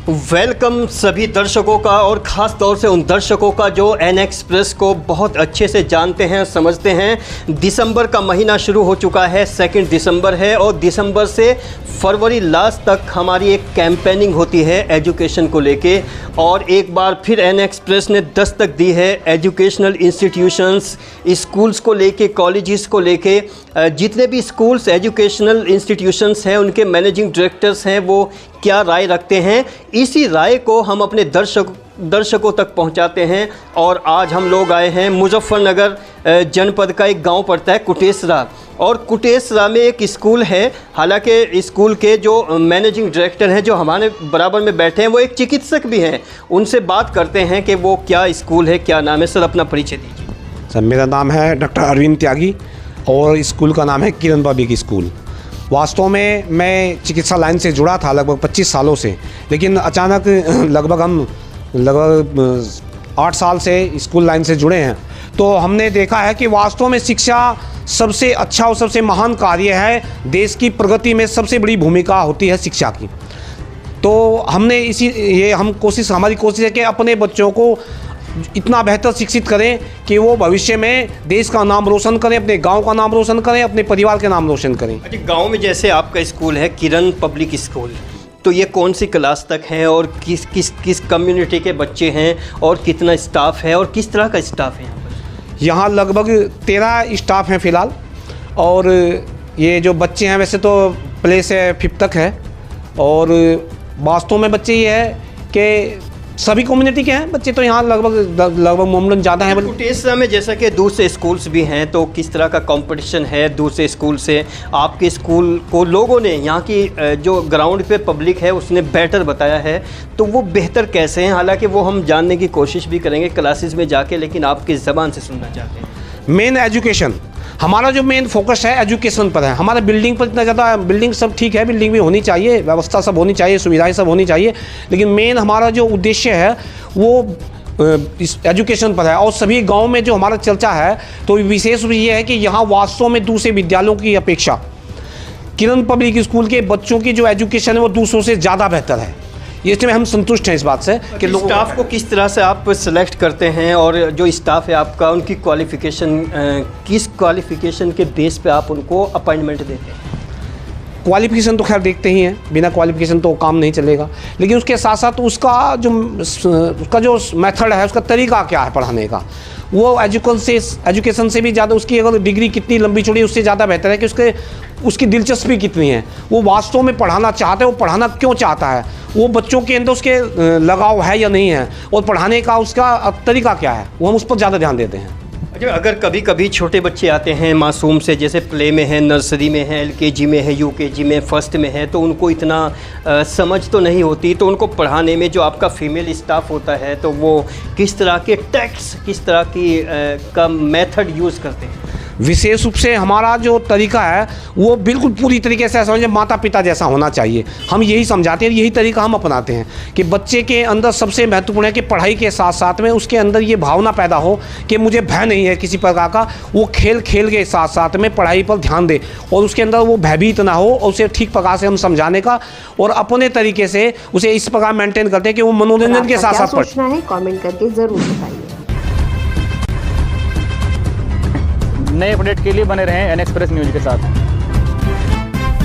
Welcome सभी दर्शकों का और ख़ास तौर से उन दर्शकों का जो एन एक्सप्रेस को बहुत अच्छे से जानते हैं, समझते हैं। दिसंबर का महीना शुरू हो चुका है, 2 दिसंबर है और दिसंबर से फरवरी लास्ट तक हमारी एक कैंपेनिंग होती है एजुकेशन को लेके। और एक बार फिर एन एक्सप्रेस ने दस्तक दी है एजुकेशनल इंस्टीट्यूशंस, स्कूल्स को लेके, कॉलेजेस को लेके। जितने भी स्कूल्स, एजुकेशनल इंस्टीट्यूशंस हैं, उनके मैनेजिंग डायरेक्टर्स हैं, वो क्या राय रखते हैं, इसी राय को हम अपने दर्शकों तक पहुंचाते हैं। और आज हम लोग आए हैं मुजफ्फरनगर जनपद का एक गांव पड़ता है कुटेसरा, और कुटेसरा में एक स्कूल है। हालांकि स्कूल के जो मैनेजिंग डायरेक्टर हैं, जो हमारे बराबर में बैठे हैं, वो एक चिकित्सक भी हैं। उनसे बात करते हैं कि वो क्या स्कूल है, क्या नाम है। सर, अपना परिचय दीजिए। सर, मेरा नाम है डॉक्टर अरविंद त्यागी और स्कूल का नाम है किरण पब्लिक स्कूल। वास्तव में मैं चिकित्सा लाइन से जुड़ा था लगभग 25 सालों से, लेकिन अचानक लगभग 8 साल से स्कूल लाइन से जुड़े हैं। तो हमने देखा है कि वास्तव में शिक्षा सबसे अच्छा और सबसे महान कार्य है। देश की प्रगति में सबसे बड़ी भूमिका होती है शिक्षा की। तो हमने हमारी कोशिश है कि अपने बच्चों को इतना बेहतर शिक्षित करें कि वो भविष्य में देश का नाम रोशन करें, अपने गांव का नाम रोशन करें, अपने परिवार के नाम रोशन करें। अच्छा, गांव में जैसे आपका स्कूल है किरण पब्लिक स्कूल, तो ये कौन सी क्लास तक है और किस कम्युनिटी के बच्चे हैं और कितना स्टाफ है और किस तरह का स्टाफ है यहाँ पर? यहाँ लगभग 13 स्टाफ हैं फ़िलहाल। और ये जो बच्चे हैं वैसे तो प्ले से 5th तक है। और वास्तव में बच्चे ये है कि सभी कम्युनिटी के हैं बच्चे, तो यहाँ लगभग मामूलन ज़्यादा है। कुटेसरा में जैसा कि दूसरे स्कूल्स भी हैं, तो किस तरह का कंपटीशन है दूसरे स्कूल से? आपके स्कूल को लोगों ने, यहाँ की जो ग्राउंड पे पब्लिक है उसने बेहतर बताया है, तो वो बेहतर कैसे हैं? हालांकि वो हम जानने की कोशिश भी करेंगे क्लासेस में जाके, लेकिन आपकी ज़बान से सुनना चाहते हैं। मेन एजुकेशन, हमारा जो मेन फोकस है एजुकेशन पर है। हमारा बिल्डिंग पर इतना ज़्यादा, बिल्डिंग सब ठीक है, बिल्डिंग भी होनी चाहिए, व्यवस्था सब होनी चाहिए, सुविधाएं सब होनी चाहिए, लेकिन मेन हमारा जो उद्देश्य है वो इस एजुकेशन पर है। और सभी गांव में जो हमारा चर्चा है, तो विशेष ये है कि यहाँ वास्तव में दूसरे विद्यालयों की अपेक्षा किरण पब्लिक स्कूल के बच्चों की जो एजुकेशन है वो दूसरों से ज़्यादा बेहतर है। इसमें हम संतुष्ट हैं इस बात से कि लोग स्टाफ को किस तरह से आप सेलेक्ट करते हैं, और जो स्टाफ है आपका, उनकी क्वालिफ़िकेशन, किस क्वालिफ़िकेशन के बेस पे आप उनको अपॉइंटमेंट देते हैं? क्वालिफिकेशन तो खैर देखते ही हैं, बिना क्वालिफिकेशन तो काम नहीं चलेगा। लेकिन उसके साथ साथ उसका जो मेथड है, उसका तरीका क्या है पढ़ाने का, वो एजुकेशन से भी ज़्यादा, उसकी अगर डिग्री कितनी लंबी चौड़ी, उससे ज़्यादा बेहतर है कि उसकी दिलचस्पी कितनी है, वो वास्तव में पढ़ाना चाहता है, वो पढ़ाना क्यों चाहता है, वो बच्चों के अंदर उसके लगाव है या नहीं है, और पढ़ाने का उसका तरीका क्या है, वो हम उस पर ज़्यादा ध्यान देते हैं। अच्छा, अगर कभी कभी छोटे बच्चे आते हैं मासूम से, जैसे प्ले में है, नर्सरी में है, LKG में है, UKG में, फर्स्ट में है, तो उनको इतना समझ तो नहीं होती, तो उनको पढ़ाने में जो आपका फीमेल स्टाफ होता है, तो वो किस तरह के टेक्स्ट, किस तरह की का मेथड यूज़ करते हैं? विशेष रूप से हमारा जो तरीका है वो बिल्कुल पूरी तरीके से समझे माता पिता जैसा होना चाहिए। हम यही समझाते हैं, यही तरीका हम अपनाते हैं कि बच्चे के अंदर सबसे महत्वपूर्ण है कि पढ़ाई के साथ साथ में उसके अंदर ये भावना पैदा हो कि मुझे भय नहीं है किसी प्रकार का। वो खेल के साथ साथ में पढ़ाई पर ध्यान दे और उसके अंदर वो भयभीत ना हो, और उसे ठीक प्रकार से हम समझाने का और अपने तरीके से उसे इस प्रकार मेंटेन करते हैं कि वो मनोरंजन के साथ साथ पढ़ना है। कमेंट करके ज़रूर बताइए। नए अपडेट के लिए बने रहें एन एक्सप्रेस न्यूज़ के साथ।